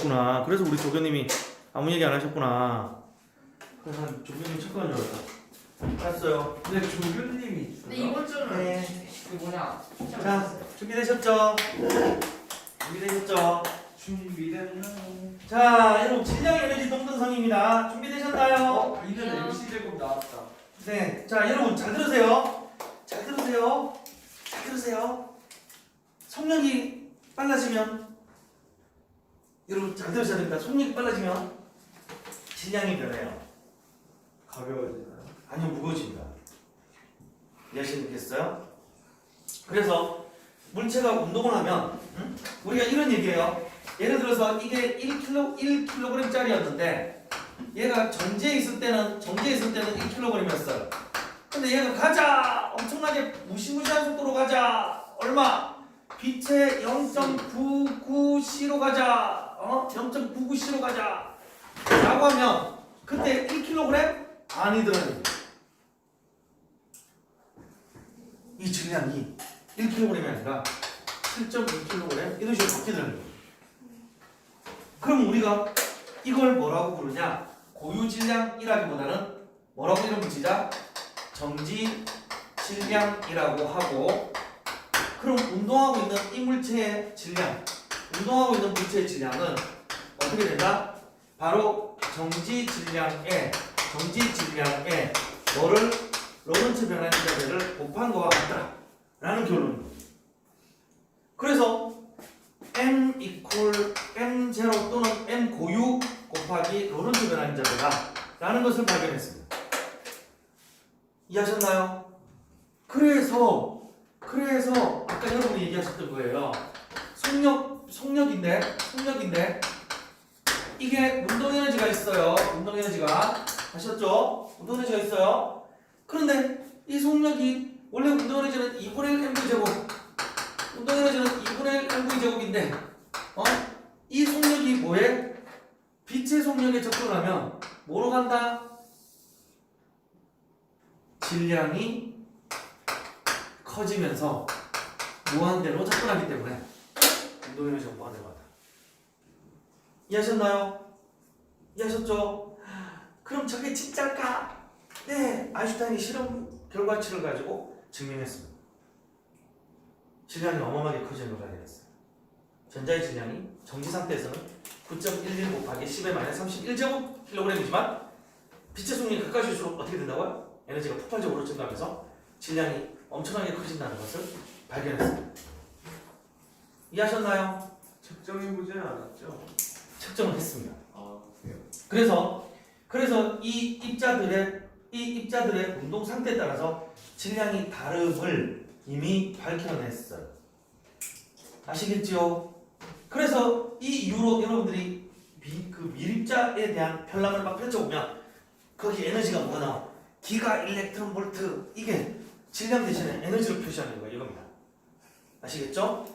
몰랐구나. 그래서 우리 조교님이 아무 얘기 안 하셨구나. 그래서 난 조교님 착각한 줄 알았다. 알았어요. 근데 조교님이 있어요? 근데 이번 주는 네. 그 뭐냐 자, 준비되셨죠? 준비되셨죠? 준비됐나요? 자, 여러분 질량 에너지 동등성입니다. 준비되셨나요? 이는 MC 제곱 나왔다. 네. 자, 여러분 잘 들으세요. 잘 들으세요. 잘 들으세요. 속력이 빨라지면 여러분 잘 들으셔야 됩니다. 속력이 빨라지면 질량이 변해요. 가벼워지나요? 아니요, 무거워집니다. 이해하시겠어요? 그래서 물체가 운동을 하면 우리가 이런 얘기예요. 예를 들어서 이게 1kg짜리였는데 얘가 정지해 있을 때는 1kg이었어요. 근데 얘가 가자! 엄청나게 무시무시한 속도로 가자! 얼마? 빛의 0.99C로 가자! 0.99C로 가자! 라고 하면 그때 1kg? 아니더라고요. 이 질량이 1kg이 아니라 7.2kg 이런 식으로 바뀌더라고요. 그럼 우리가 이걸 뭐라고 부르냐? 고유 질량이라기보다는 뭐라고 이름 붙이자? 정지 질량이라고 하고, 그럼 운동하고 있는 이 물체의 질량, 운동하고 있는 물체의 질량은 어떻게 된다? 바로 정지 질량에 뭐를 로렌츠 변환 인자배를 곱한 거와 같다 라는 결론입니다. 그래서 m equal m0 또는 m 고유 곱하기 로렌츠 변환 인자배다 라는 것을 발견했습니다. 이해하셨나요? 그래서 아까 여러분이 얘기하셨던 거예요. 속력인데 이게 운동 에너지가 있어요. 운동 에너지가 아셨죠? 운동 에너지가 있어요. 그런데 이 속력이 원래 운동 에너지는 2분의 1 mv 제곱, 운동 에너지는 2분의 1 mv 제곱인데, 이 속력이 뭐에? 빛의 속력에 접근하면 뭐로 간다? 질량이 커지면서 무한대로 접근하기 때문에 운동 에너지가 무한대로 간다. 이해하셨나요? 이해하셨죠? 그럼 저게 진짜일까? 네, 아인슈타인이 실험 결과치를 가지고 증명했습니다. 질량이 어마어마하게 커지는 걸 발견했어요. 전자의 질량이 정지 상태에서는 9.11 곱하기 10의 마이너스 31제곱 킬로그램이지만 빛의 속력이 가까이 올수록 어떻게 된다고요? 에너지가 폭발적으로 증가하면서 질량이 엄청나게 커진다는 것을 발견했습니다. 이해하셨나요? 측정해보지는 않았죠? 측정을 했습니다. 아, 그래요? 그래서 이 입자들의 운동 상태에 따라서 질량이 다름을 이미 밝혀냈어요. 아시겠죠? 그래서 이 이후로 여러분들이 그 밀입자에 대한 편람을 막 펼쳐보면 거기 에너지가 뭐가 나와? 기가 일렉트론 볼트. 이게 질량 대신에 에너지를 표시하는 거예요. 이겁니다. 아시겠죠?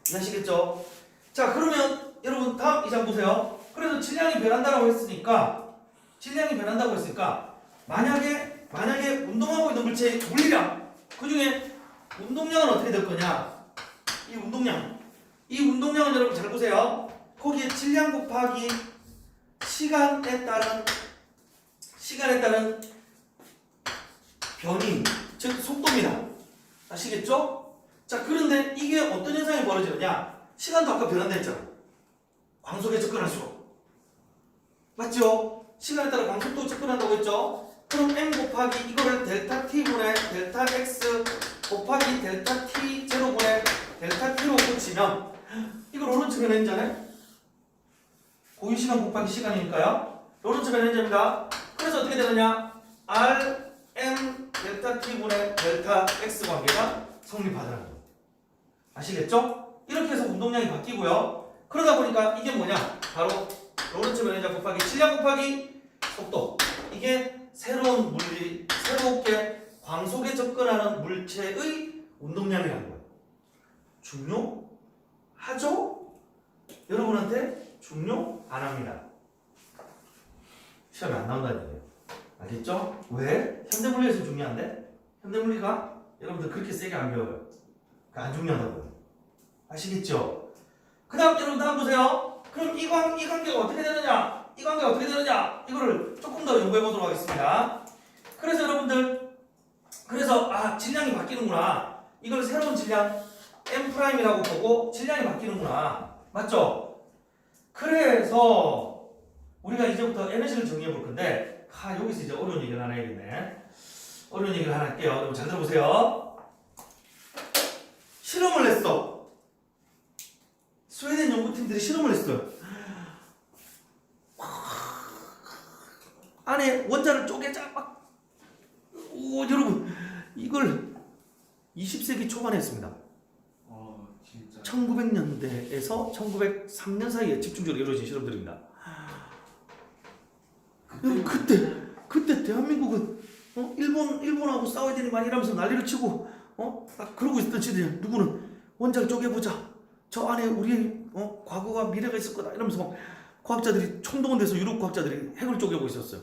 이해하시겠죠? 자, 그러면 여러분 다음 이 장 보세요. 그래서 질량이 변한다고 했으니까 만약에 운동하고 있는 물체의 물리량, 그 중에 운동량은 어떻게 될 거냐? 이 운동량은 여러분 잘 보세요. 거기에 질량 곱하기 시간에 따른 변이, 즉 속도입니다. 아시겠죠? 자, 그런데 이게 어떤 현상이 벌어지느냐? 시간도 아까 변한다 했잖아. 광속에 접근할수록. 맞죠? 시간에 따라 광속도 접근한다고 했죠? 그럼 m 곱하기 이거를 델타 t분의 델타 x 곱하기 델타 t 제로분의 델타 t로 고치면 이거 로렌츠 변환자네? 고유 시간 곱하기 시간이니까요. 로렌츠 변환자입니다. 그래서 어떻게 되느냐? r m 델타 t분의 델타 x 관계가 성립하더라는 거예요. 아시겠죠? 이렇게 해서 운동량이 바뀌고요. 그러다 보니까 이게 뭐냐? 바로 로렌츠 변환자 곱하기 질량 곱하기 속도. 이게 새롭게 광속에 접근하는 물체의 운동량이라는 거예요. 중요하죠? 여러분한테 중요 안 합니다. 시험에 안 나온다는 얘기예요. 알겠죠? 왜? 현대물리에서 중요한데? 현대물리가 여러분들 그렇게 세게 안 배워요. 안 중요하다고요. 아시겠죠? 그 다음 여러분 다음 보세요. 그럼 이 관계가 어떻게 되느냐? 이 관계가 어떻게 되느냐? 이거를 조금 더 연구해 보도록 하겠습니다. 그래서 여러분들, 그래서 질량이 바뀌는구나. 이걸 새로운 질량 M'이라고 보고 질량이 바뀌는구나. 맞죠? 그래서 우리가 이제부터 에너지를 정의해 볼 건데, 여기서 이제 어려운 얘기를 하나 해야겠네. 어려운 얘기를 하나 할게요. 여러분 잘 들어보세요. 실험을 했어. 스웨덴 연구팀들이 실험을 했어요. 안에 원자를 쪼개자 막. 오, 여러분 이걸 20세기 초반에 했습니다. 진짜. 1900년대에서 1903년 사이에 집중적으로 이루어진 실험들입니다. 여러분 그때 대한민국은 일본하고 싸워야 되니 막 이러면서 난리를 치고 막 그러고 있었던 시대에 누구는 원자를 쪼개보자. 저 안에 우리의 과거가 미래가 있을 거다 이러면서 막 과학자들이 총동원돼서 유럽 과학자들이 핵을 쪼개고 있었어요.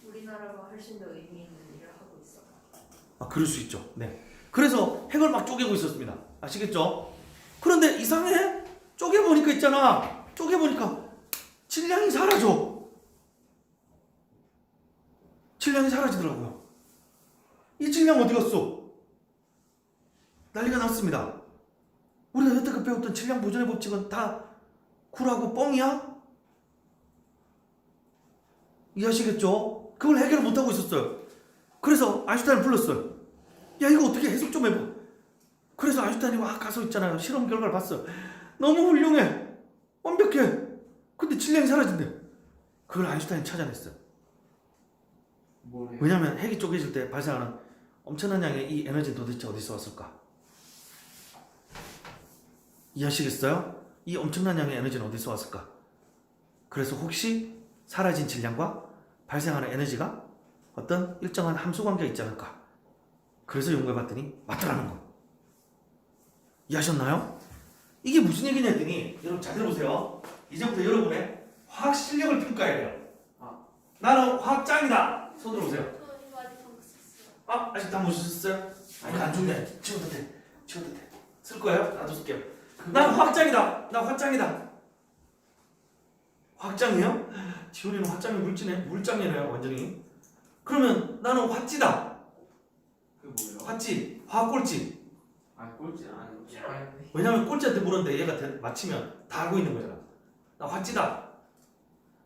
우리나라가 훨씬 더 의미 있는 일을 하고 있어. 그럴 수 있죠. 네. 그래서 핵을 막 쪼개고 있었습니다. 아시겠죠? 그런데 이상해? 쪼개보니까 있잖아. 쪼개보니까 질량이 사라져. 질량이 사라지더라고요. 이 질량 어디 갔어? 난리가 났습니다. 우리가 여태껏 배웠던 질량 보존의 법칙은 다 굴하고 뻥이야? 이해하시겠죠? 그걸 해결을 못하고 있었어요. 그래서 아인슈타인을 불렀어요. 야, 이거 어떻게 해석 좀 해봐. 그래서 아인슈타인이 가서 있잖아요. 실험 결과를 봤어요. 너무 훌륭해. 완벽해. 근데 질량이 사라진대. 그걸 아인슈타인이 찾아냈어요. 뭐래? 왜냐하면 핵이 쪼개질 때 발생하는 엄청난 양의 이 에너지는 도대체 어디서 왔을까? 이해하시겠어요? 이 엄청난 양의 에너지는 어디서 왔을까? 그래서 혹시 사라진 질량과 발생하는 에너지가 어떤 일정한 함수 관계가 있지 않을까? 그래서 연구해봤더니 맞더라는 거. 이해하셨나요? 이게 무슨 얘기냐 했더니 여러분 잘 들어보세요. 이제부터 여러분의 화학 실력을 평가해야 돼요. 나는 화학장이다. 손 들어보세요. 저 이거 아직 안 썼어요. 아직 다 못 쓰셨어요? 아니 안 좋네. 지워도 돼. 쓸 거예요? 나도 쓸게요. 난 화학장이다. 나 화학장이다. 화학장이요? 지훈이는 화학장이 물장이네요 완전히. 그러면 나는 화찌다. 그 뭐예요? 화찌, 화학꼴찌. 꼴찌는 아니고. 왜냐면 꼴찌한테 물었는데 얘가 맞히면 다 알고 있는 거잖아. 나 화찌다.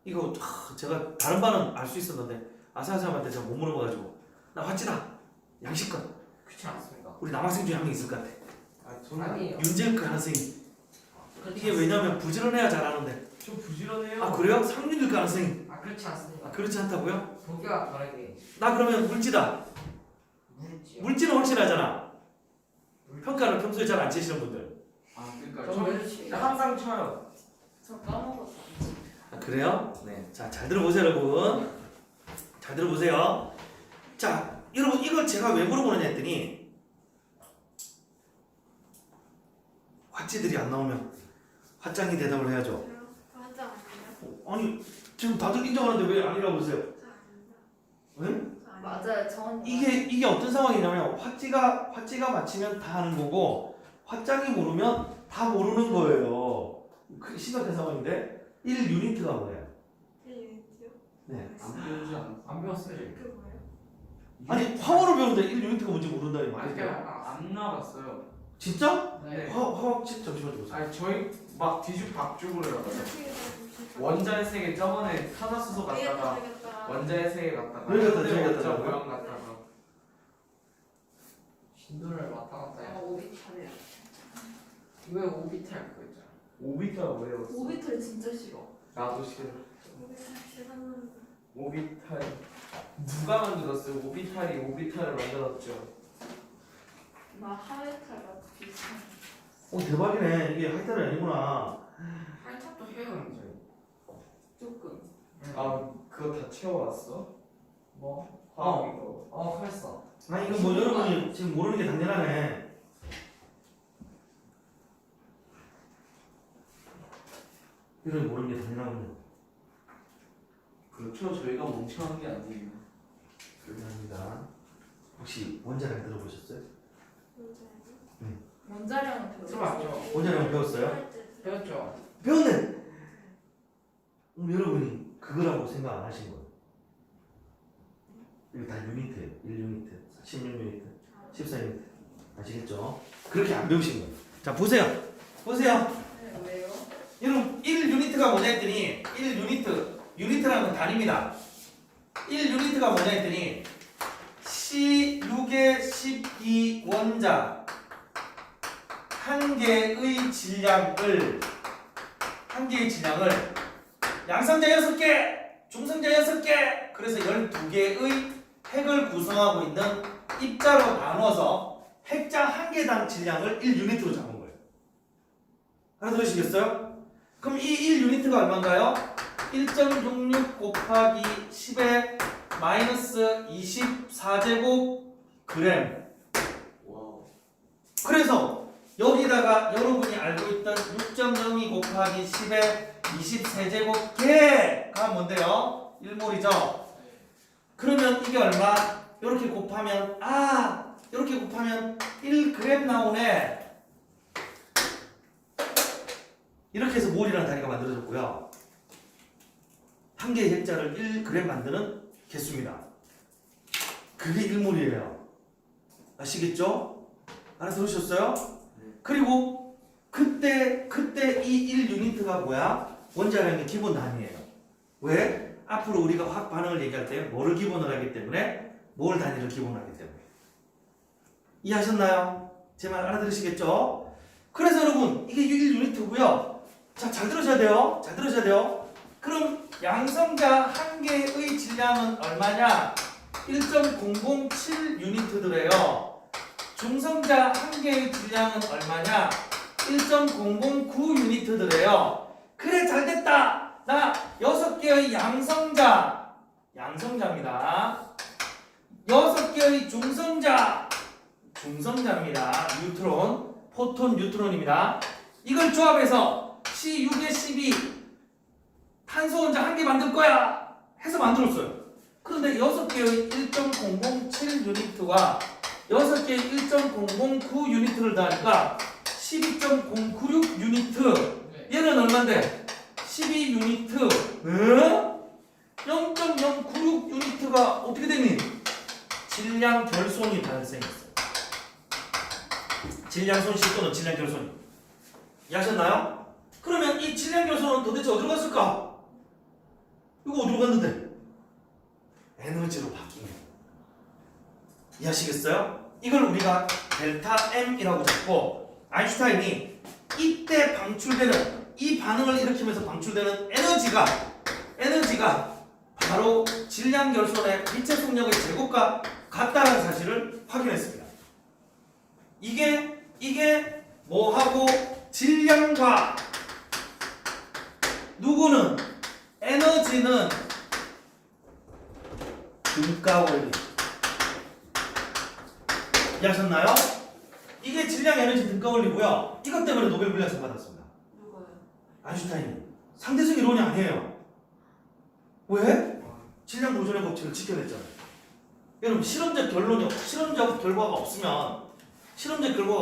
이거 제가 다른 반은 알 수 있었는데 아사아사한테 제가 못 물어봐가지고 나 화찌다. 양식껏. 그렇지 않습니다. 우리 남학생 중에 한 명 있을 것 같아. 저는 아니에요. 윤재일 가능성이. 이게 왜냐면 부지런해야 잘하는데. 좀 부지런해요. 그래요? 상윤일 가능성이. 그렇지 않습니다. 그렇지 않다고요? 보기와 다르게 나 그러면 물지다. 물지요. 물지는 확실하잖아. 평가를 평소에 잘 안 치시는 분들. 그러니까 저 왜 항상 쳐요. 저 까먹었어. 그래요? 네. 자, 잘 들어보세요, 여러분. 잘 들어보세요. 자, 여러분 이걸 제가 왜 물어보느냐 했더니 화찌들이 안 나오면 화짱이 대답을 해야죠. 화장 아니에요? 아니 지금 다들 인정하는데 왜 아니라고 그러세요? 저 아닙니다. 응? 맞아요. 전 이게 어떤 상황이냐면 화찌가 맞히면 다 하는 거고 화짱이 모르면 다 모르는 거예요. 그 심각한 상황인데 1유니트가 뭐예요? 1유니트요? 네. 안 배우지 않아. 안 배웠어요. 그 뭐예요? 아니 화원을 배우는데 1유니트가 뭔지 모른다니 아니 말이에요. 안 나갔어요. 진짜? 네. 화학 책 잠시만 보세요. 아니 저희 막 뒤죽박죽을 해요. 어떻게 원자의 세계 저번에 탄화수소 갔다가 원자의 세계 갔다가 여기 갔다, 저기 원자 갔다가. 모형 갔다가 신도를 왔다 갔다 아, 해요. 오비탈이야. 왜 오비탈 그거 있잖아. 오비탈 뭐예요? 오비탈 진짜 싫어. 나도 싫어. 오비탈 싫어하는 오비탈 누가 만들었어요? 오비탈을 만들었죠. 나 하회탈과 비슷한. 대박이네. 이게 하이탈이 아니구나. 할탑도 해요 이제. 조금. 그거 다 채워왔어? 뭐? 화학 이거. 했어. 아니 이건 뭐 여러분이 지금 모르는 게 당연하네. 여러분이 모르는 게 당연하군요. 그렇죠. 저희가 멍청한 게 아니에요. 감사합니다. 혹시 원자량 들어보셨어요? 원자량은 배웠어. 들어봤죠. 원자량 배웠어요? 배웠죠. 배웠네. 그거라고 생각 안 하신 거예요. 이거 다 유니트예요. 1유니트, 16유니트, 14유니트. 아시겠죠? 그렇게 안 배우신 거예요. 자, 보세요. 네, 왜요? 여러분 1유니트가 뭐냐 했더니 1유니트, 유니트라는 건 단위입니다. 1유니트가 뭐냐 했더니 C6의 12 원자 한 개의 질량을 양성자 6개, 중성자 6개, 그래서 12개의 핵을 구성하고 있는 입자로 나눠서 핵자 한 개당 질량을 1유니트로 잡은 거예요. 알아들으시겠어요? 그럼 이 1유니트가 얼마인가요? 1.66 곱하기 10의 마이너스 24제곱 그램. 와우. 그래서 여기다가 여러분이 알고 있던 6.02 곱하기 10의 23제곱 개가 뭔데요? 1몰이죠? 그러면 이게 얼마? 이렇게 곱하면 이렇게 곱하면 1g 나오네. 이렇게 해서 몰이라는 단위가 만들어졌고요. 한 개의 핵자를 1g 만드는 개수입니다. 그게 1몰이에요. 아시겠죠? 알아들으셨어요? 그리고 그때 이 1유니트가 뭐야? 원자량의 기본 단위예요. 왜? 앞으로 우리가 화학 반응을 얘기할 때 뭐를 기본으로 하기 때문에 몰 단위를 기본으로 하기 때문에. 이해하셨나요? 제 말 알아들으시겠죠? 그래서 여러분 이게 1유니트고요. 자, 잘 들으셔야 돼요. 그럼 양성자 한 개의 질량은 얼마냐? 1.007 유니트더래요. 중성자 한 개의 질량은 얼마냐? 1.009 유니트더래요. 그래, 잘 됐다. 나 6개의 양성자입니다. 6개의 중성자입니다. 뉴트론, 포톤, 뉴트론입니다. 이걸 조합해서 C6에 12 탄소 원자 한 개 만들 거야 해서 만들었어요. 그런데 6개의 1.007 유니트와 6개의 1.009 유니트를 더하니까 12.096 유니트. 얘는 얼마인데? 12 유니트. 0.096 유니트가 어떻게 되니? 질량 결손이 발생했어요. 질량 손실 또는 질량 결손. 이해하셨나요? 그러면 이 질량 결손은 도대체 어디로 갔을까? 이거 어디로 갔는데? 에너지로 바뀐 거예요. 이해하시겠어요? 이걸 우리가 델타 M이라고 잡고 아인슈타인이 이때 방출되는 이 반응을 일으키면서 방출되는 에너지가 바로 질량 결손의 빛의 속력의 제곱과 같다는 사실을 확인했습니다. 이게 뭐하고 질량과 누구는 에너지는 등가 원리. 이해하셨나요? 이게 질량 에너지 등가 원리고요. 이것 때문에 노벨 물리학상 받았습니다. 누가요? 아인슈타인이. 상대성 이론이 아니에요. 왜? 질량 보존의 법칙을 지켜냈잖아요. 여러분 실험적 결과가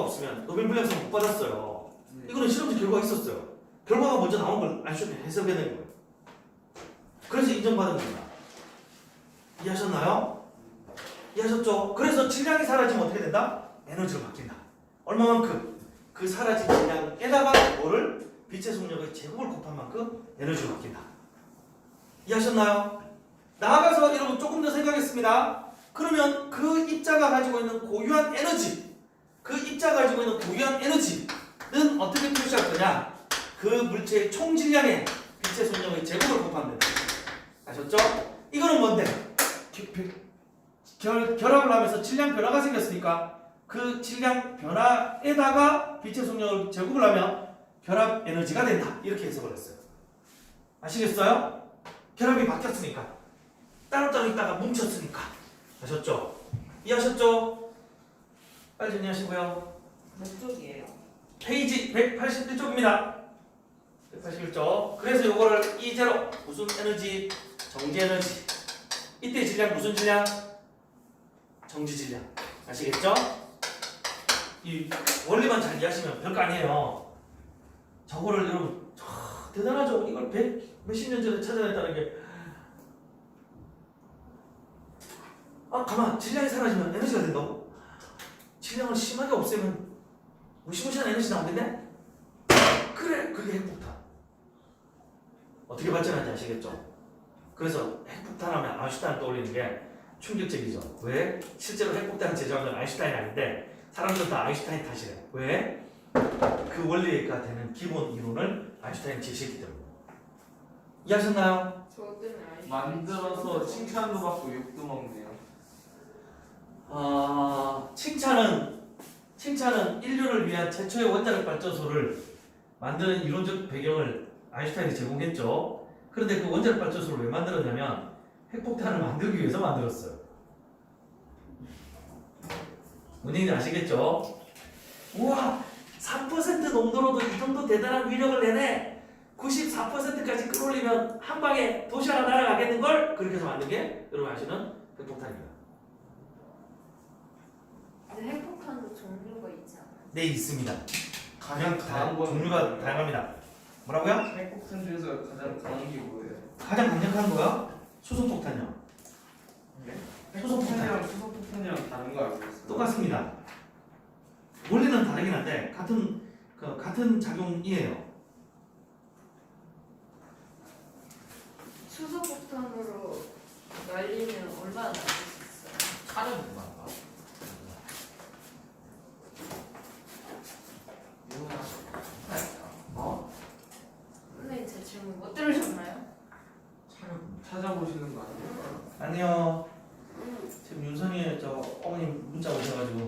없으면 노벨 물리학상 못 받았어요. 이거는 실험적 결과가 있었어요. 결과가 먼저 나온 걸 아인슈타인이 해석해낸 거예요. 그래서 인정받은 겁니다. 이해하셨나요? 이해하셨죠? 그래서 질량이 사라지면 어떻게 된다? 에너지로 바뀐다. 얼마만큼? 그 사라진 질량에다가 뭐를? 빛의 속력의 제곱을 곱한 만큼 에너지로 바뀐다. 이해하셨나요? 나아가서 여러분 조금 더 생각했습니다. 그러면 그 입자가 가지고 있는 고유한 에너지는 어떻게 표시할 거냐? 그 물체의 총 질량에 빛의 속력의 제곱을 곱하면 된다. 아셨죠? 이거는 뭔데? 결합을 하면서 질량 변화가 생겼으니까 그 질량 변화에다가 빛의 속력을 제곱을 하면 결합 에너지가 된다. 이렇게 해석을 했어요. 아시겠어요? 결합이 바뀌었으니까. 따로따로 있다가 뭉쳤으니까. 아셨죠? 이해하셨죠? 빨리 정리하시고요. 몇 쪽이에요? 페이지 181쪽입니다. 181쪽. 그래서 요거를 E0 무슨 에너지? 정지 에너지. 이때 질량 무슨 질량? 정지 질량. 아시겠죠? 이 원리만 잘 이해하시면 별거 아니에요. 저거를 여러분 대단하죠? 이걸 몇십 년 전에 찾아냈다는 게 아 가만 질량이 사라지면 에너지가 된다고? 질량을 심하게 없애면 무시무시한 에너지 나오겠네? 그래 그게 핵폭탄. 어떻게 발전하는지 아시겠죠? 그래서 핵폭탄하면 아인슈타인 떠올리는 게 충격적이죠. 왜? 실제로 핵폭탄을 제조한 건 아인슈타인이 아닌데 사람들은 다 아인슈타인 탓이래. 왜? 그 원리가 되는 기본 이론을 아인슈타인이 제시했기 때문에. 이해하셨나요? 저 때문에 아니. 만들어서 칭찬도 받고 욕도 먹네요. 칭찬은 인류를 위한 최초의 원자력 발전소를 만드는 이론적 배경을 아인슈타인이 제공했죠. 그런데 그 원자력 발전소를 왜 만들었냐면 핵폭탄을 만들기 위해서 만들었어요. 뭔 얘기인지 아시겠죠? 우와 3% 농도로도 이 정도 대단한 위력을 내네. 94%까지 끌어올리면 한 방에 도시 하나 날아가겠는걸? 그렇게 해서 만든 게 여러분 아시는 핵폭탄입니다. 근데 핵폭탄도 종류가 있지 않아요? 네 있습니다. 가장 강한 건 종류가 다양합니다. 뭐라고요? 핵폭탄 중에서 가장 강한 게 뭐예요? 가장 강력한 거요? 수소폭탄이요. 핵폭탄이랑 수소폭탄이랑 다른 거 알고 있어요? 똑같습니다. 원리는 다르긴 한데 같은 작용이에요. 수소폭탄으로 날리면 얼마나 날릴 수 있어요? 차를 못 만다. 어? 선생님 제 질문 못 들으셨나요? 차를 찾아보시는 거 아니에요? 아니요. 지금 윤선이 저 어머님 문자 오셔가지고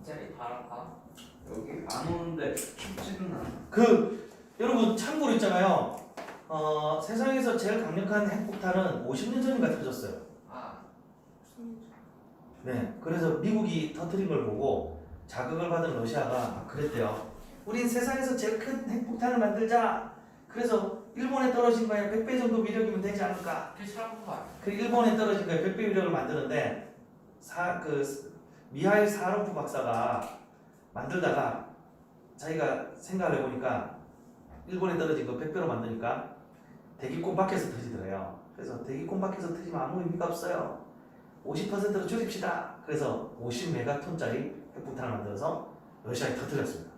짤이 다른가? 여기 안 오는데 춥지는 않아. 여러분 참고로 있잖아요. 세상에서 제일 강력한 핵폭탄은 50년 전인가 터졌어요. 아, 네, 그래서 미국이 터뜨린 걸 보고 자극을 받은 러시아가 그랬대요. 우린 세상에서 제일 큰 핵폭탄을 만들자. 그래서 일본에 떨어진 거에 100배 정도 위력이면 되지 않을까. 그게 차는 거 아니야? 그 일본에 떨어진 거에 100배 위력을 만드는데 미하일 사하로프 박사가 만들다가 자기가 생각을 해보니까 일본에 떨어진 거 100배로 만드니까 대기권 밖에서 터지더래요. 그래서 대기권 밖에서 터지면 아무 의미가 없어요. 50%로 줄입시다. 그래서 50메가톤짜리 핵폭탄을 만들어서 러시아에 터뜨렸습니다.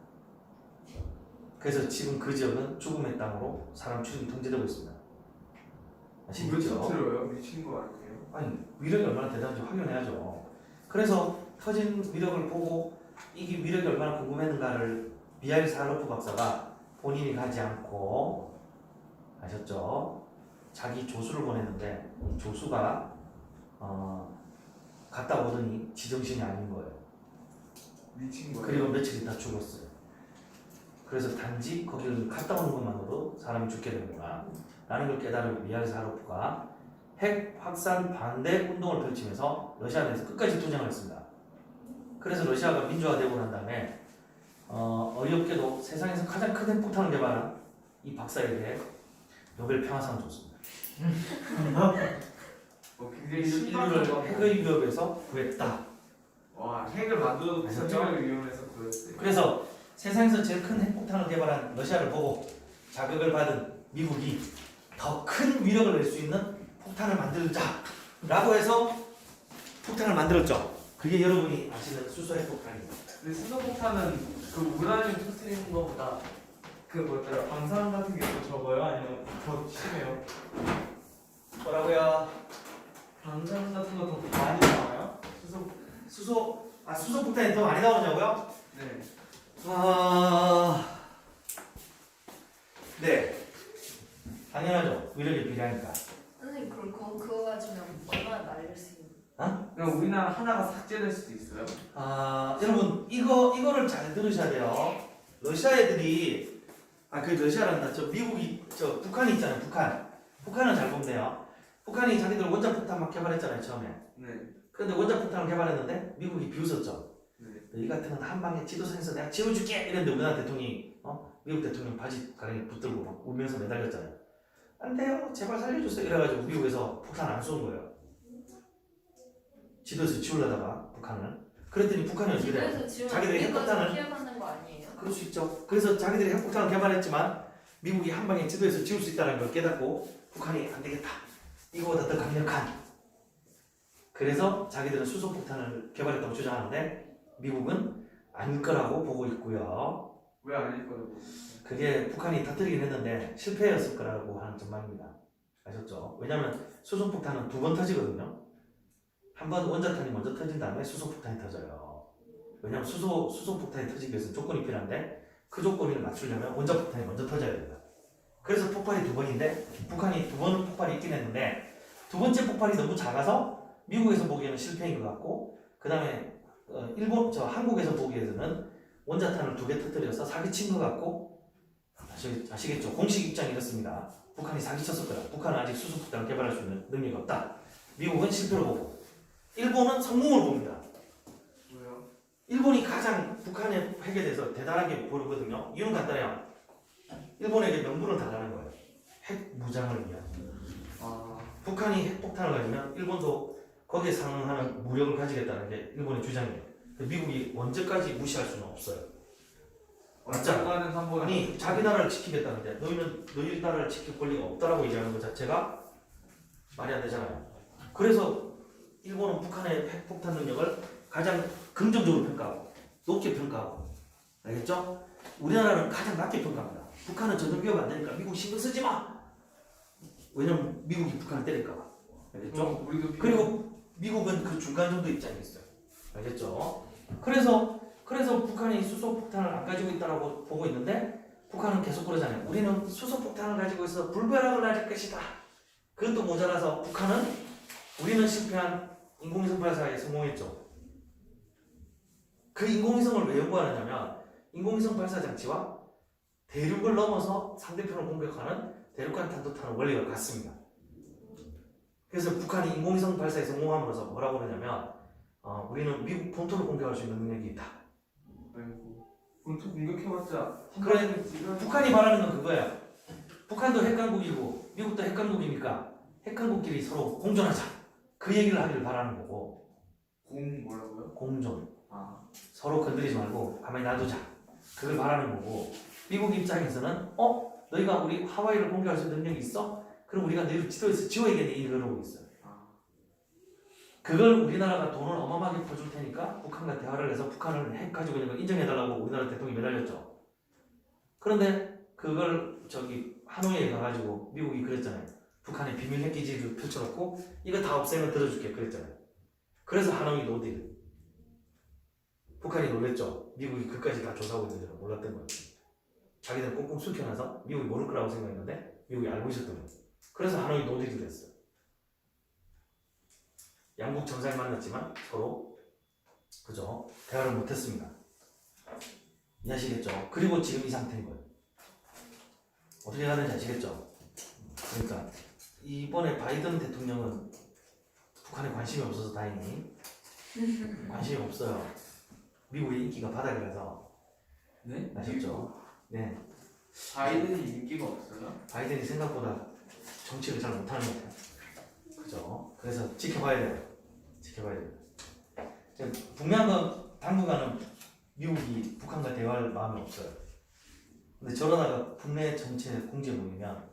그래서 지금 그 지역은 죽음의 땅으로 사람 출입이 통제되고 있습니다. 왜 아시겠죠? 터트려요? 미친 거 아니에요? 아니 위력이 얼마나 대단한지 확인해야죠. 그래서 터진 위력을 보고 이게 위력이 얼마나 궁금했는가를 미하일 사하로프 박사가 본인이 가지 않고 아셨죠? 자기 조수를 보냈는데 이 조수가 갔다 오더니 지정신이 아닌 거예요. 미친 거예요? 그리고 며칠 있다 죽었어요. 그래서 단지 거기를 갔다 오는 것만으로 사람이 죽게 되는구나 라는 걸 깨달은 미하일 사하로프가 핵 확산 반대 운동을 펼치면서 러시아 내에서 끝까지 투쟁을 했습니다. 그래서 러시아가 민주화되고 난 다음에 어이없게도 세상에서 가장 큰 핵폭탄을 개발한 이 박사에게 노벨 평화상을 줬습니다. 굉장히 인류를 심각하다. 핵의 위협에서 구했다. 와, 핵을 만들어도 아셨죠? 생명을 위험해서 그랬어요. 그래서 세상에서 제일 큰 핵폭탄을 개발한 러시아를 보고 자극을 받은 미국이 더 큰 위력을 낼 수 있는 폭탄을 만들자라고 해서 폭탄을 만들었죠. 그게 여러분이 아시는 수소 핵폭탄입니다. 근데 수소폭탄은 그 우라늄 터뜨리는 거보다 그 뭐더라 방사능 같은 게 더 적어요? 아니면 더 심해요? 뭐라고요? 방사능 같은 거 더 많이 나와요? 수소 폭탄이 더 많이 나오냐고요? 네. 네. 당연하죠. 위력이 비례하니까. 선생님 그럼 그거 가지면 얼마나 날릴 수 있는? 그럼 우리나라 하나가 삭제될 수도 있어요? 여러분 이거를 잘 들으셔야 돼요. 러시아 애들이 그 러시아란다. 저 미국이 저 북한이 있잖아요. 북한은 잘 보면 돼요. 북한이 자기들 원자폭탄 막 개발했잖아요 처음에. 네. 그런데 원자폭탄을 개발했는데 미국이 비웃었죠. 네. 너희 같은 건 한 방에 지도선에서 내가 지워줄게 이랬는데 우리나라 대통령이 미국 대통령 바지 가랑이 붙들고 막 울면서 매달렸잖아요. 안 돼요. 제발 살려주세요. 이래가지고 미국에서 폭탄 안 쏜 거예요. 지도에서 지우려다가 북한을. 그랬더니 북한이 어떻게 돼? 집에서 지원 자기들이 핵폭탄을 피해받는 거 아니에요? 그럴 수 있죠. 그래서 자기들이 핵폭탄을 개발했지만 미국이 한 방에 지도에서 지울 수 있다는 걸 깨닫고 북한이 안 되겠다. 이거보다 더 강력한. 그래서 자기들은 수소폭탄을 개발했다고 주장하는데 미국은 아닐 거라고 보고 있고요. 왜 아닐 거라고? 그게 북한이 터뜨리긴 했는데 실패였을 거라고 하는 전망입니다. 아셨죠? 왜냐하면 수소폭탄은 두 번 터지거든요. 한 번 원자탄이 먼저 터진 다음에 수소폭탄이 터져요. 왜냐하면 수소폭탄이 터지기 위해서 조건이 필요한데 그 조건을 맞추려면 원자폭탄이 먼저 터져야 됩니다. 그래서 폭발이 두 번인데 북한이 두 번 폭발이 있긴 했는데 두 번째 폭발이 너무 작아서 미국에서 보기에는 실패인 것 같고 그 다음에 한국에서 보기에는 원자탄을 두 개 터뜨려서 사기친 것 같고 아시겠죠? 공식 입장이 이렇습니다. 북한이 사기쳤을 거다. 북한은 아직 수소폭탄을 개발할 수 있는 능력이 없다. 미국은 실패로 보고 일본은 성공을 봅니다. 왜요? 일본이 가장 북한의 핵에 대해서 대단하게 보거든요. 이유는 간단해요. 일본에게 명분을 달라는 거예요. 핵 무장을 위한. 아, 북한이 핵폭탄을 가지면 일본도 거기에 상응하는 무력을 가지겠다는 게 일본의 주장이에요. 미국이 언제까지 무시할 수는 없어요. 맞잖아. 언젠가는 한번 아니 자기 나라를 지키겠다는데 너희는 너희 나라를 지킬 권리가 없다라고 얘기하는 것 자체가 말이 안 되잖아요. 그래서 일본은 북한의 핵폭탄 능력을 가장 긍정적으로 평가하고 높게 평가하고 알겠죠? 우리나라는 가장 낮게 평가합니다. 북한은 전혀 위협 안 되니까 미국 신경 쓰지 마. 왜냐면 미국이 북한을 때릴까 봐. 알겠죠? 우리도 그리고 미국은 그 중간 정도 입장이 있어요. 알겠죠? 그래서 북한이 수소폭탄을 안 가지고 있다고 보고 있는데 북한은 계속 그러잖아요. 우리는 수소폭탄을 가지고 있어 불벼락을 날릴 것이다. 그것도 모자라서 우리는 실패한 인공위성 발사에 성공했죠. 그 인공위성을 왜 연구하느냐면 인공위성 발사 장치와 대륙을 넘어서 상대편을 공격하는 대륙간 탄도탄의 원리가 같습니다. 그래서 북한이 인공위성 발사에 성공함으로써 뭐라고 그러냐면 우리는 미국 본토를 공격할 수 있는 능력이 있다. 아이고, 본토 공격해봤자 그래, 북한이 말하는 건 그거야. 북한도 핵강국이고 미국도 핵강국이니까 핵강국끼리 서로 공존하자. 그 얘기를 하기를 바라는 거고. 공 뭐라고요? 공존. 아, 서로 건드리지 말고 가만히 놔두자. 그걸 바라는 거고. 미국 입장에서는 너희가 우리 하와이를 공격할 수 있는 능력이 있어? 그럼 우리가 너희를 지도에서 지워야겠네 이러고 있어요. 아, 그걸 우리나라가 돈을 어마어마하게 퍼줄 테니까 북한과 대화를 해서 북한을 핵 가지고 있는 걸 인정해달라고 우리나라 대통령이 매달렸죠. 그런데 그걸 하노이에 가가지고 미국이 그랬잖아요. 북한의 비밀 핵 기지를 펼쳐놓고 이거 다 없애면 들어줄게 그랬잖아요. 그래서 하노이 노딜. 북한이 놀랬죠. 미국이 그까지 다 조사하고 있는 줄 몰랐던 거예요. 자기들 꽁꽁 숨겨놔서 미국이 모를 거라고 생각했는데 미국이 알고 있었던 거예요. 그래서 하노이 노딜이 됐어요. 양국 정상이 만났지만 서로 그죠? 대화를 못했습니다. 이해하시겠죠? 그리고 지금 이 상태인 거예요. 어떻게 가는지 아시겠죠? 그러니까 이번에 바이든 대통령은 북한에 관심이 없어서 다행히 관심이 없어요. 미국의 인기가 바닥에 가서 네? 아셨죠? 네. 바이든이 인기가 없어요? 바이든이 생각보다 정치를 잘 못하는 것 같아요. 그죠? 그래서 지켜봐야 돼요. 지켜봐야 돼요. 분명한 건 당분간은 미국이 북한과 대화할 마음이 없어요. 근데 저러다가 국내 정치에 공지에 보이면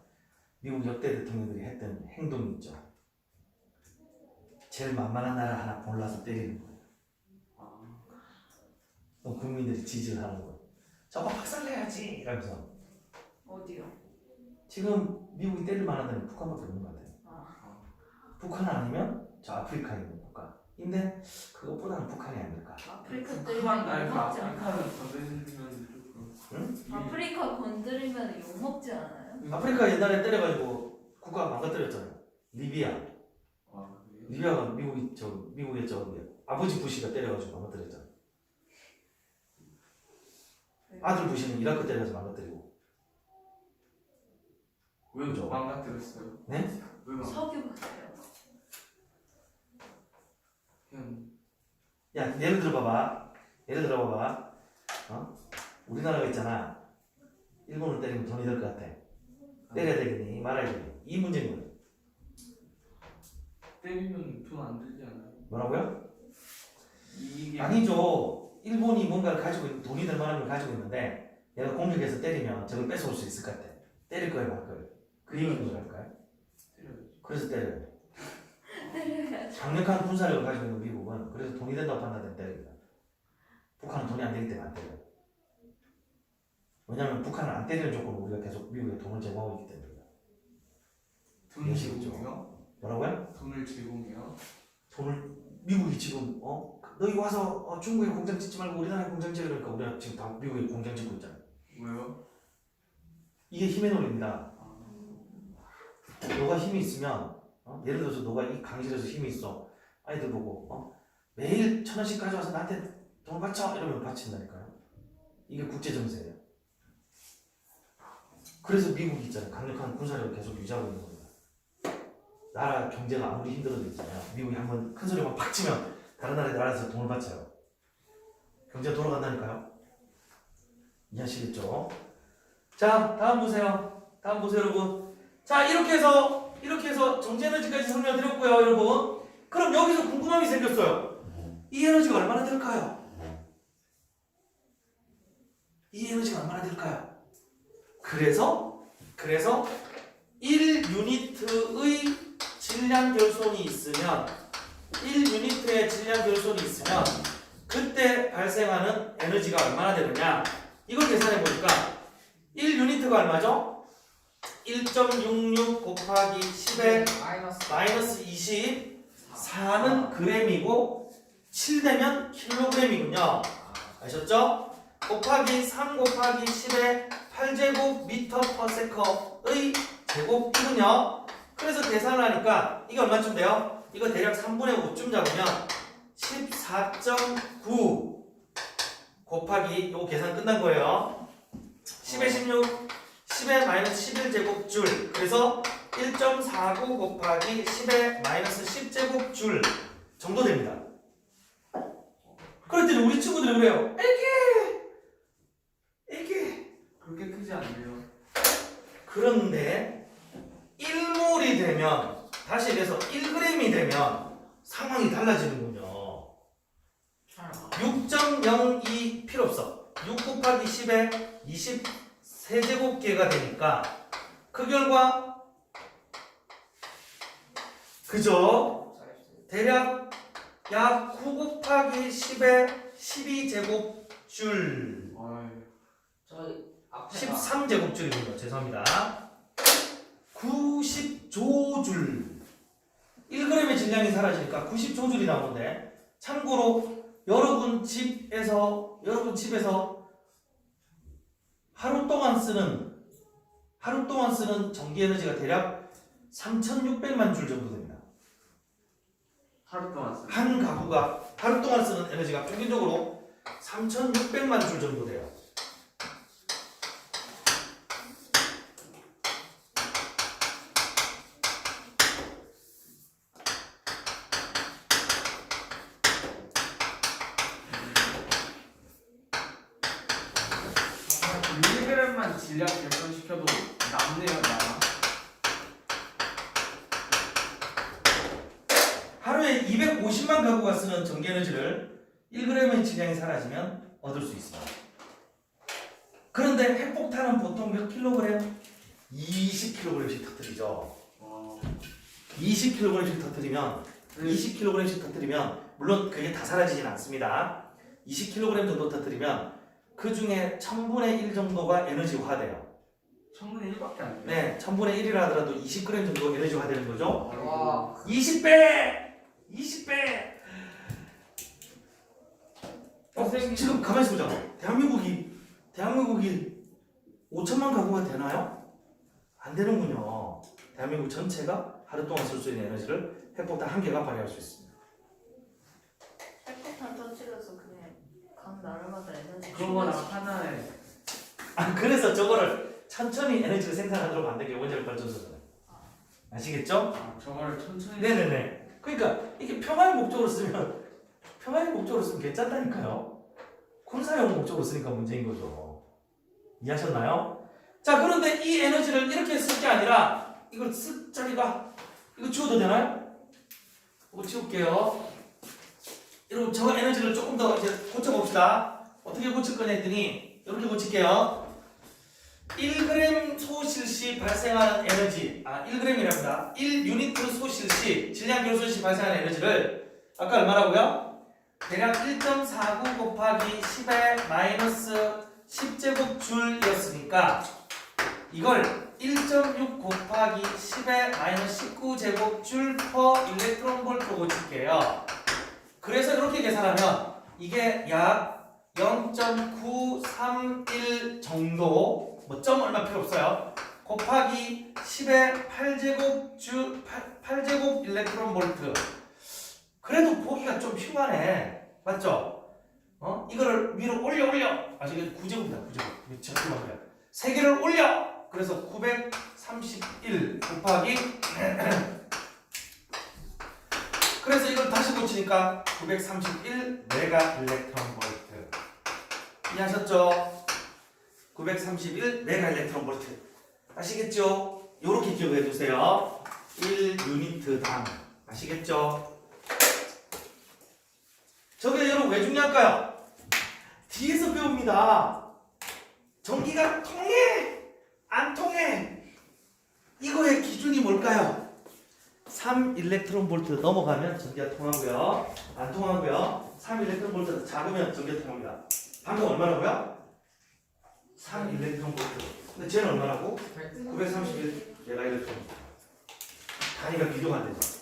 미국 역대 대통령들이 했던 행동이 있죠. 제일 만만한 나라 하나 골라서 때리는 거예요. 그럼 국민들이 지지를 하는 거예요. 저거 박살내야지 이러면서. 어디요? 지금 미국이 때릴 만한 데는 북한밖에 없는 것 같아요. 북한 아니면 저 아프리카에 있는 국가인데 그것보다는 북한이 아닐까. 아프리카 북한 때리면 아니 욕먹지 않아요? 아프리카는 건드리면 조금. 응? 아프리카 건드리면 욕먹지 않아요? 아프리카 옛날에 때려가지고 국가가 망가뜨렸잖아요. 리비아. 아, 그래요? 리비아가 미국의 아버지 부시가 때려가지고 망가뜨렸잖아요. 아들 부시는 이라크 때려서 망가뜨리고. 왜 그죠? 망가뜨렸어요? 네? 왜 석유 같아요. 그냥 야 예를 들어봐봐. 우리나라가 있잖아. 일본을 때리면 돈이 될 것 같아. 때려야 되겠니? 말아야 되겠니? 이 문제는 때리면 돈 안 들지 않아요? 뭐라고요? 이게 아니죠. 일본이 뭔가를 가지고 돈이 될 만한 걸 가지고 있는데 얘가 공격해서 때리면 저걸 뺏어올 수 있을 것 같아. 때릴 거예요, 말 거예요. 그 얘기인 거랄까요? 때려야지. 그래서 때려요. 때려야죠. 강력한 군사력을 가지고 있는 미국은 그래서 돈이 된다고 판단되면 때립니다. 북한은 돈이 안 되기 때문에 안 때려요. 왜냐하면 북한을 안 때리는 조건으로 우리가 계속 미국에 돈을 제공하고 있기 때문입니다. 돈 제공이요? 뭐라고요? 돈을 제공해요? 돈을 미국이 지금 너희 와서 중국에 공장 짓지 말고 우리나라에 공장 지으 그러니까 우리가 지금 다 미국에 공장 짓고 있잖아요. 왜요? 이게 힘의 논리입니다. 아, 너가 힘이 있으면 예를 들어서 너가 이 강실에서 힘이 있어. 아이들 보고 매일 1,000원씩 가져와서 나한테 돈 바쳐 이러면 바친다니까요. 이게 국제 정세예요. 그래서 미국이 있잖아요. 강력한 군사력을 계속 유지하고 있는 겁니다. 나라 경제가 아무리 힘들어도 있잖아요. 미국이 한번 큰 소리만 팍 치면 다른 나라에 알아서 돈을 바쳐요. 경제가 돌아간다니까요. 이해하시겠죠? 자, 다음 보세요. 다음 보세요, 여러분. 자, 이렇게 해서 정지에너지까지 설명드렸고요, 여러분. 그럼 여기서 궁금함이 생겼어요. 이 에너지가 얼마나 될까요? 이 에너지가 얼마나 될까요? 그래서 1유니트의 질량 결손이 있으면 1유니트의 질량 결손이 있으면 그때 발생하는 에너지가 얼마나 되느냐 이걸 계산해 보니까 1유니트가 얼마죠? 1.66 곱하기 10의 마이너스 24는 그램이고 7되면 킬로그램이군요. 아셨죠? 곱하기 3 곱하기 10의 8제곱 미터 퍼 세커의 제곱이군요. 그래서 계산을 하니까 이게 얼마쯤 돼요? 이거 대략 3분의 5쯤 잡으면 14.9 곱하기 요거 계산 끝난 거예요. 10의 16 10의 마이너스 11제곱줄 그래서 1.49 곱하기 10의 마이너스 10제곱줄 정도 됩니다. 그랬더니 우리 친구들이 그래요. 이게 그렇게 크지 않네요. 그런데 1몰이 되면 다시 얘기해서 1g이 되면 상황이 달라지는군요. 6.02 필요 없어. 6 곱하기 10에 23제곱개가 되니까 그 결과 그죠? 대략 약 9 곱하기 10에 12제곱줄 저희 앞에 13제곱줄이군요. 죄송합니다. 90조줄 1g의 질량이 사라지니까 90조줄이 나오는데 참고로 여러분 집에서 하루 동안 쓰는 전기 에너지가 대략 3,600만 줄 정도 됩니다. 하루 동안 쓰. 한 가구가 하루 동안 쓰는 에너지가 평균적으로 3,600만 줄 정도 돼요. 밀리그램만 질량 개선시켜도 남네요, 나. 하루에 250만 가구가 쓰는 전기 에너지를 1g의 질량이 사라지면 얻을 수 있습니다. 그런데 핵폭탄은 보통 몇 킬로그램? 20kg씩 터뜨리죠. 20kg씩 터뜨리면 물론 그게 다 사라지진 않습니다. 20kg 정도 터뜨리면 그 중에 1000분의 1 정도가 에너지화돼요. 1000분의 1밖에 안 돼요. 네, 1000분의 1이라 하더라도 20g 정도 에너지화되는 거죠. 와 20배! 20배! 선생님. 지금 가만히 있어 보자. 대한민국이 5천만 가구가 되나요? 안 되는군요. 대한민국 전체가 하루 동안 쓸 수 있는 에너지를 핵폭탄 한 개가 발휘할 수 있습니다. 핵폭탄 터치려서 그냥 각 나라마다 에너지 그거랑 하나에 그래서 저거를 천천히 에너지를 생산하도록 만든 게 원자력 발전소잖아요. 아시겠죠? 저거를 천천히. 네네네. 그러니까 이게 평화의 목적으로 쓰면 괜찮다니까요. 군사용 목적으로 쓰니까 문제인 거죠. 이해하셨나요? 자, 그런데 이 에너지를 이렇게 쓸 게 아니라 이걸 쓸 자리가 이거 지워도 되나요? 이거 지울게요. 여러분 저 에너지를 조금 더 이제 고쳐봅시다. 어떻게 고칠 거냐 했더니 이렇게 고칠게요. 1g 소실시 발생하는 에너지 1g이랍니다. 1유니트 소실시 질량 교수 시 발생하는 에너지를 아까 얼마라고요? 대략 1.49 곱하기 10의 마이너스 10제곱 줄이었으니까 이걸 1.6 곱하기 10의 마이너스 19제곱 줄 퍼 일렉트론 볼트로 고칠게요. 그래서 이렇게 계산하면 이게 약 0.931 정도 뭐 점 얼마 필요 없어요. 곱하기 10의 8제곱 일렉트론 볼트. 그래도 보기가 좀 흉하네. 맞죠? 이거를 위로 올려. 이게 9제곱이다. 9제곱. 잠깐만 그래. 3개를 올려. 그래서 931 곱하기 그래서 이걸 다시 고치니까 931 메가 일렉트론 볼트. 이해하셨죠? 931 메가 일렉트론 볼트. 아시겠죠? 요렇게 기억해 두세요. 1유니트당. 아시겠죠? 저게 여러분 왜 중요할까요? 뒤에서 배웁니다. 전기가 통해? 안 통해? 이거의 기준이 뭘까요? 3 일렉트론 볼트 넘어가면 전기가 통하고요. 안 통하고요. 3 일렉트론 볼트 작으면 전기가 통합니다. 방금 얼마라고요? 3 일렉트론 볼트. 근데 쟤는 얼마라고? 931 메가 일렉트론. 단위가 비교가 안 되죠.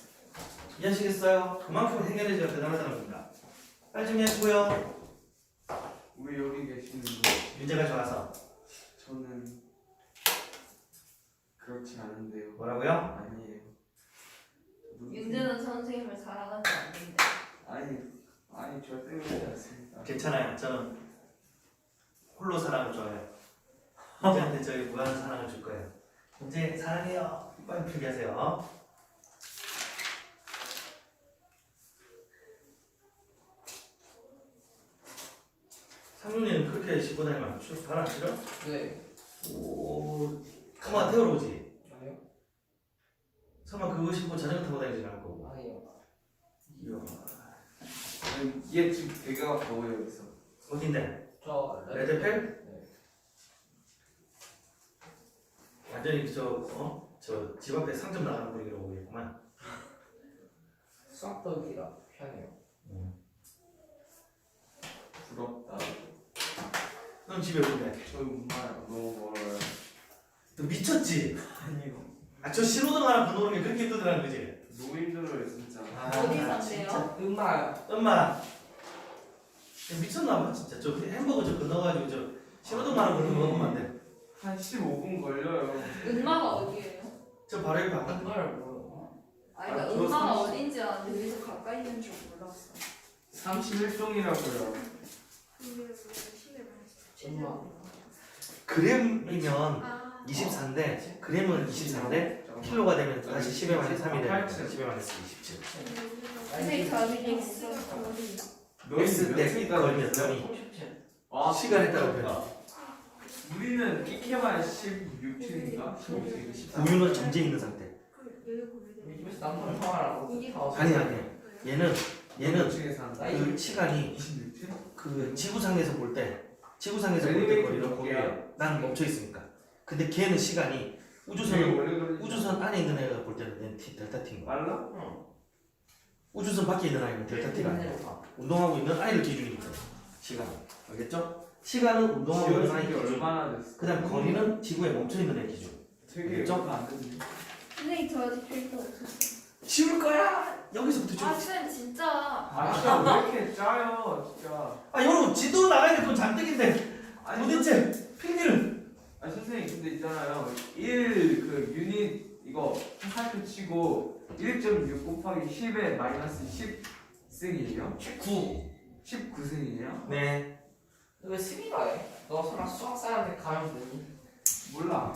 이해하시겠어요? 그만큼 해결해줘야 대단하다는 겁니다. 빨리 좀 해주고요. 왜 여기 계시는 거? 문제가 좋아서. 저는 그렇지 않은데요. 뭐라고요? 아니에요. 윤재는 선생님을 사랑하지 않는데. 아니 절대 그렇지 않습니다. 괜찮아요. 저는 홀로 사랑을 좋아해요. 문제한테 저희 무한한 사랑을 줄 거예요. 문제 사랑해요. 빨리 필기하세요. 상윤이는 그렇게 씹고 다니면 바람 싫어? 네. 오, 설마 태우러 오지? 저요? 설마 그거 씹고 자전거 타고 다니지 않을 거고. 아니요. 이야. 얘 지금 되게 가까워요 여기서. 어딘데? 저 레드펠? 네. 완전히 저 집 앞에 상점 나가는 분위기로 오겠구만. 수학덕이라 편해요. 부럽다. 넌 집에 온대. 저희 엄마랑 너무 멀어요. 너 미쳤지? 아니요. 저 신호등 하나 건너는 게 그렇게 힘들더라는 거지? 너무 힘들어요 진짜. 어디 산대요? 진짜. 음악. 엄마 미쳤나봐 진짜. 저 햄버거 저 건너가지고 저 신호등만 하나 건너 먹으면 안 돼. 한 15분 걸려요. 은마가 어디예요? 저 바로 옆에 안 가. 음악을 모르고. 그러니까 저 은마가 30. 어딘지 아는데 여기서 가까이 있는 줄 몰랐어. 31종이라고요. 음악. 그램이면 아, 24인데 그램은 24인데 킬로가 되면 다시 10에 마이너스 3이 되니까 10에 마이너스 27. 선생님 저는 X가 어디? X 때 거리 몇 점이 아, 시간에 따라 변화. 우리는 끼케만 16층인가? 16층. 우유는 정제 있는 상태. 우리 집에서 남편 통화라고. 아니 얘는 16층에 산다. 그 시간이 26층? 그 지구상에서 볼 때 거리는 거기에요. 난 멈춰 있으니까. 근데 걔는 시간이 우주선 안에 있는 애가 볼 때는 얘는 델타 t인 거야. 말라? 우주선 밖에 있는 아이는 델타 t가 아니야. 운동하고 있는 아이를 기준이니까 시간. 알겠죠? 시간은 운동하고 있는 아이 지금 기준. 얼마나 됐어? 그다음 거리는 지구에 멈춰 있는 애 기준. 되게 알겠죠? 얼마 안 됐네. 선생님 저 아직 필터 없었어요. 지울 거야. 여기서부터 좀. 아 쌤 진짜. 아 진짜 왜 이렇게 짜요 진짜. 여러분 지도 나가야 될 건 잔뜩인데 도대체 필기를. 아니 선생님 근데 있잖아요 1 유닛 이거 살표 치고 1.6 곱하기 10에 마이너스 10승이에요? 19승이에요? 네. 왜 스미가 해? 너 설마 수학 사람들 가면 되니? 몰라.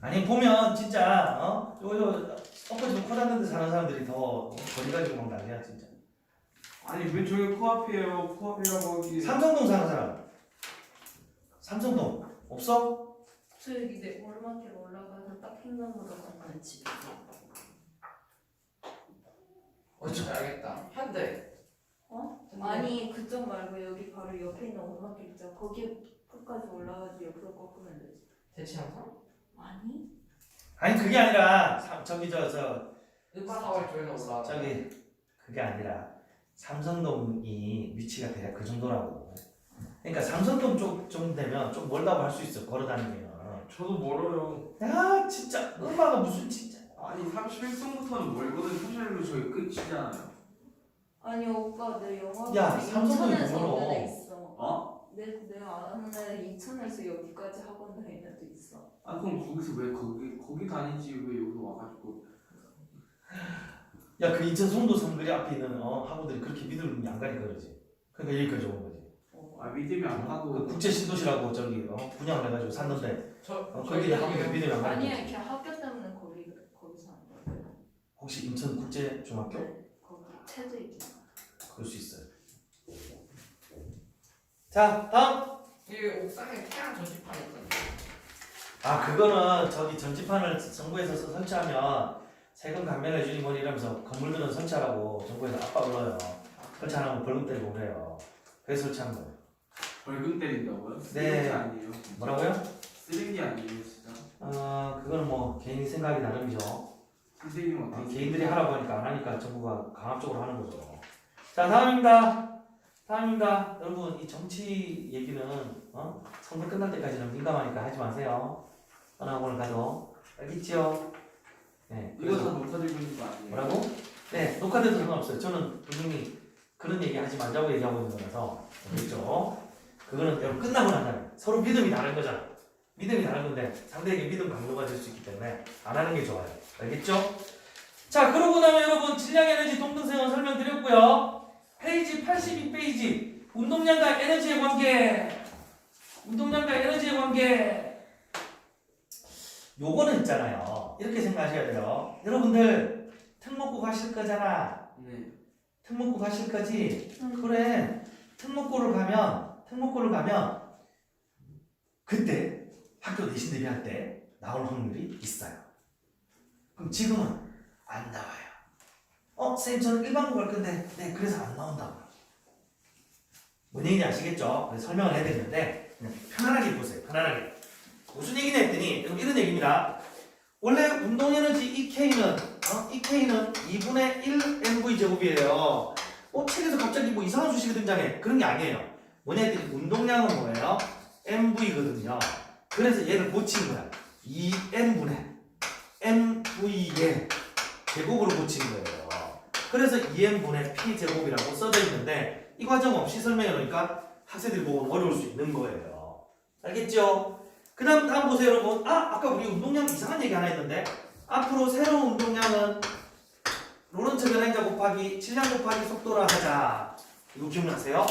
아니 보면 진짜 요거 엎어지면 코 닿는 데 사는 사람들이 더 거리 가지고 막 난리야 진짜. 아니 왜 저기 코앞이에요? 코앞이라고 하기. 삼성동 사는 사람. 삼성동 없어? 저 여기 내 오르막길 올라가서 딱 횡단보도 건너는 집이죠. 어딘지 알겠다. 현대. 어? 현대. 아니 그쪽 말고 여기 바로 옆에 있는 오르막길 있잖아. 거기 끝까지 올라가지 옆으로 꺾으면 되지. 대치형사? 아니? 아니 그게 아니라 저기 저 일반화월 쪽에는 올라가. 저기 그게 아니라 삼성동이 위치가 대략 그 정도라고. 그러니까 삼성동 쪽 정도 되면 좀 멀다고 할 수 있어. 걸어 다니면. 저도 멀어요. 야 진짜 음악은 무슨 진짜. 아니 31성부터는 멀거든. 사실로 저희 끝이잖아요. 아니 오빠 내 영화 야, 삼성동이 인천에서 멀어. 오는 애 있어. 어? 내가 아는 애 인천에서 여기까지 학원 다니는 애도 있어. 아 그럼 거기서 왜 거기 다니지 왜 여기로 와가지고? 야 그 인천 송도 삼거리 앞에 있는 학우들이 그렇게 믿음이 안 가니까 그러지. 그러니까 여기까지 온 거지. 아 믿음이 안 그 가도 국제 신도시라고 저기 분양을 해가지고 샀는데 거기에 학우들 믿음이 안 가니까. 아니야 그냥 학교 때문에 거기서 하는 거야. 혹시 인천 국제 중학교? 네, 거기 체도 있잖아. 그럴 수 있어요. 자 다음. 이 옥상에 태양 전시판 있던데. 아 그거는 저기 전지판을 정부에서 설치하면 세금 감면해주니 뭐니 이러면서 건물들은 설치하라고 정부에서 압박을 넣어요. 설치 안 하면 벌금 때리고 그래요. 그래서 설치한 거예요. 벌금 때린다고요? 네. 쓰레기 아니에요? 뭐라고요? 쓰레기 아니에요 진짜? 그거는 뭐 개인 생각이 나름이죠. 선생님 어떻게? 개인들이 하라고 하니까 안 하니까 정부가 강압적으로 하는 거죠. 자 다음입니다. 여러분 이 정치 얘기는 선거 끝날 때까지는 민감하니까 하지 마세요. 어느 학원을 가도 알겠지요? 네. 이거 다 녹화되고 있는 거 아니에요? 뭐라고? 네, 녹화돼도 상관없어요. 저는 분명히 그런 얘기 하지 말자고 얘기하고 있는 거라서. 그렇죠? 그거는 여러분 끝나고 난 다음에 서로 믿음이 다른 거잖아. 믿음이 다른 건데 상대에게 믿음 강요가 될 수 있기 때문에 안 하는 게 좋아요. 알겠죠? 자, 그러고 나면 여러분 질량에너지 동등성을 설명드렸고요. 페이지 82페이지 운동량과 에너지의 관계. 요거는 있잖아요. 이렇게 생각하셔야 돼요. 여러분들 특목고 가실 거잖아. 네. 특목고 가실 거지? 그래. 특목고를 가면 그때 학교 내신 대비할 때 나올 확률이 있어요. 그럼 지금은 안 나와요. 선생님 저는 일반고 갈 건데 네 그래서 안 나온다고. 뭔 얘기인지 아시겠죠? 그래서 설명을 해야 되는데 그냥 편안하게 보세요. 편안하게. 무슨 얘기냐 했더니 이런 얘기입니다. 원래 운동에너지 EK는 2분의 1 mv 제곱이에요. 책에서 갑자기 뭐 이상한 수식이 등장해. 그런 게 아니에요. 뭐냐 했더니 운동량은 뭐예요? mv거든요. 그래서 얘를 고친 거야. 2n분의 mv의 제곱으로 고친 거예요. 그래서 2n분의 p 제곱이라고 써져 있는데 이 과정 없이 설명해 놓으니까 학생들이 보면 어려울 수 있는 거예요. 알겠죠? 그 다음 보세요 여러분. 아까 우리 운동량 이상한 얘기 하나 했는데 앞으로 새로운 운동량은 로렌츠 변환자 곱하기 질량 곱하기 속도라 하자. 이거 기억나세요?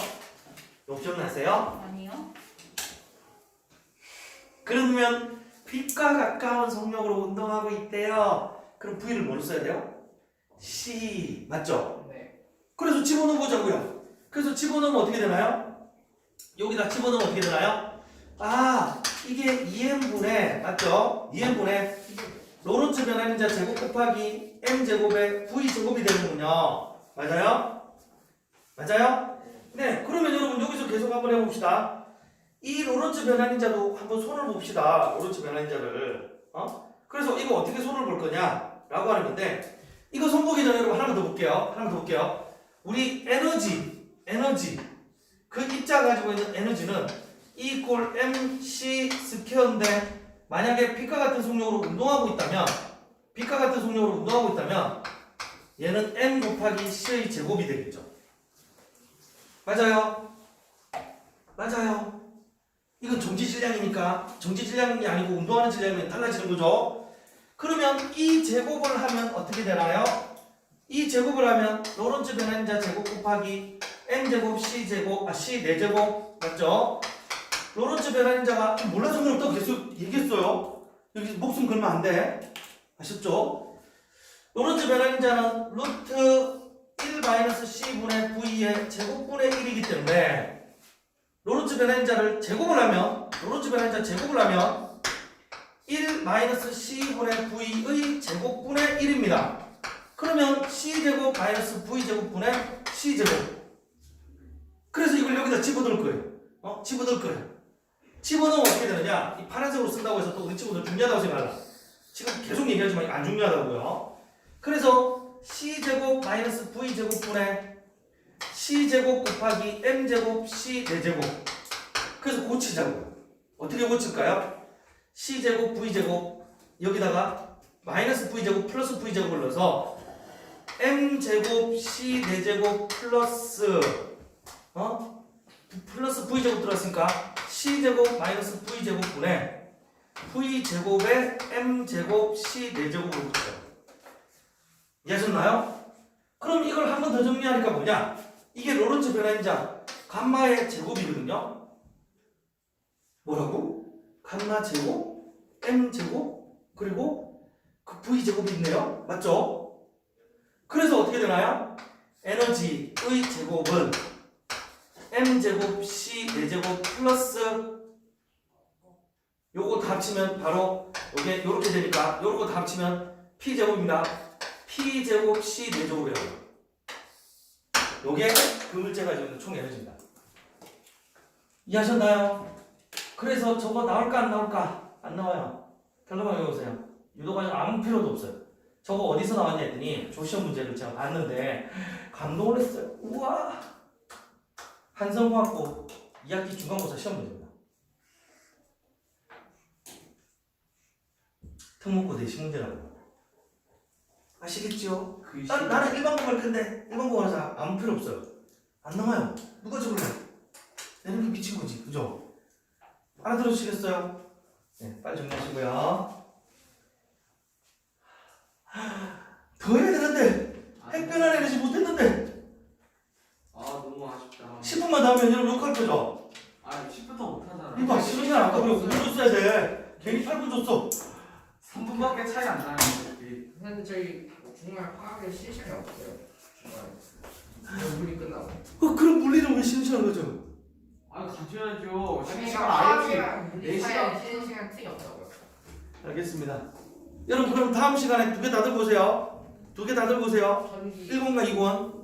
아니요. 그러면 빛과 가까운 속력으로 운동하고 있대요. 그럼 V를 뭐로 써야 돼요? C 맞죠? 네. 그래서 집어넣어 보자고요. 그래서 집어넣으면 어떻게 되나요? 여기다 집어넣으면 어떻게 되나요? 이게 2n분의 맞죠? 2n분의 로렌츠 변환자 제곱 곱하기 m제곱의 v제곱이 되는군요. 맞아요? 네. 그러면 여러분 여기서 계속 한번 해봅시다. 이 로렌츠 변환자도 한번 손을 봅시다. 로렌츠 변환자를. 그래서 이거 어떻게 손을 볼 거냐? 라고 하는 건데 이거 손 보기 전에 여러분 하나만 더 볼게요. 우리 에너지 그 입자 가지고 있는 에너지는 E = mc 스퀘어인데 만약에 빛과 같은 속력으로 운동하고 있다면 얘는 m 곱하기 c의 제곱이 되겠죠. 맞아요. 이건 정지 질량이 아니고 운동하는 질량이면 달라지는 거죠. 그러면 이 제곱을 하면 어떻게 되나요? 이 제곱을 하면 로렌츠 변환자 제곱 곱하기 m제곱 c제곱 c 4제곱 맞죠? 로렌츠 변환자가 몰라서 그럼 또 계속 얘기했어요. 여기 목숨 걸면 안 돼. 아셨죠? 로렌츠 변환자는 루트 1-c분의 v의 제곱분의 1이기 때문에 로렌츠 변환자 제곱을 하면 1-c분의 v의 제곱분의 1입니다. 그러면 c제곱 마이너스 v제곱분의 c제곱. 그래서 이걸 여기다 집어넣을 거예요. 집어넣을 거예요. 집어넣으면 어떻게 되느냐? 이 파란색으로 쓴다고 해서 또 우리 친구들 중요하다고 생각하라. 지금 계속 얘기하지만 안 중요하다고요. 그래서 c제곱 마이너스 v제곱분의 c제곱 곱하기 m제곱 c 4제곱. 그래서 고치자고요. 어떻게 고칠까요? c제곱 v제곱 여기다가 마이너스 v제곱 플러스 v제곱을 넣어서 m제곱 c 4제곱 플러스 플러스 v제곱 들어갔으니까 c제곱 마이너스 v제곱분의 v제곱에 m제곱 c 4제곱으로 붙여요. 이해하셨나요? 그럼 이걸 한 번 더 정리하니까 뭐냐? 이게 로렌츠 변화인자 감마의 제곱이거든요. 뭐라고? 감마 제곱, m 제곱, 그리고 그 v 제곱이 있네요. 맞죠? 그래서 어떻게 되나요? 에너지의 제곱은 m 제곱 c 4제곱 플러스 요거 다 합치면 바로 요게 요렇게 되니까 요거 다 합치면 p 제곱입니다. p 제곱 c 4제곱이라고. 요게 그 물체가 가지고 있는 총 에너지입니다. 이해하셨나요? 그래서 저거 나올까 안 나올까? 안 나와요. 결론만 외우세요. 유도관이 아무 필요도 없어요. 저거 어디서 나왔냐 했더니 조시험 문제를 제가 봤는데 감동을 했어요. 우와! 한성화학부 2학기 중간고사 시험 문제입니다. 특목고 내신 문제라고. 아시겠죠? 나는 일반고 갈 건데 일반고 가서 아무 필요 없어요. 안 나와요. 누가 적을래? 내는 게 미친 거지, 그죠? 알아들으시겠어요? 네, 빨리 정리하시고요. 더 해야 되는데 핵변환 에너지 못했는데 아 너무 아쉽다. 10분만 더 하면 여러분 욕할 거죠? 아 10부터 못하잖아. 이봐, 10분 아까 그래 5분 줬어야 돼. 괜히 8분 줬어. 3분밖에 차이 안 나요. 어차피. 근데 저희 정말 화학에 실시간이 없어요. 정말 물이 끝나고. 그럼 물리는 왜 쉬는 거죠? 아 가져야죠. 아니 시간 아예 화학이랑 물리 4시간. 사이에 쉬는 시간 틈이 없다고요. 알겠습니다. 여러분 그럼 다음 시간에 두 개 다 들고 오세요. 두 개 다 들고 오세요. 전기 1번과 2번.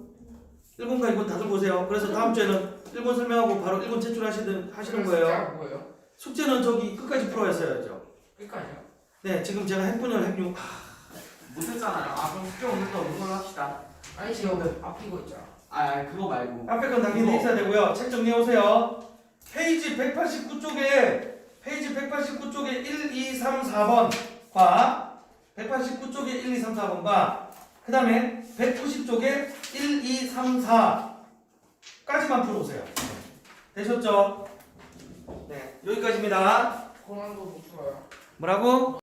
1번과 2번 다 들고 오세요. 그래서 다음 주에는 1번 설명하고 바로 1번 제출하시는 거예요. 숫자가 뭐예요? 숙제는 저기 끝까지 풀어야죠. 끝까지요? 네, 지금 제가 핵분열 핵융 못했잖아요. 아 그럼 숙제 오늘 또 없는 걸로 합시다. 아니 지금 앞이고 있잖아. 아 그거 말고. 앞에 건 당연히 있어야 되고요. 책 정리해 오세요. 페이지 189쪽에 1, 2, 3, 4번과 189쪽에 1, 2, 3, 4번과 그 다음에 190쪽에 1, 2, 3, 4까지만 풀어오세요. 되셨죠? 네, 여기까지입니다. 고난도 못 풀어요. 뭐라고?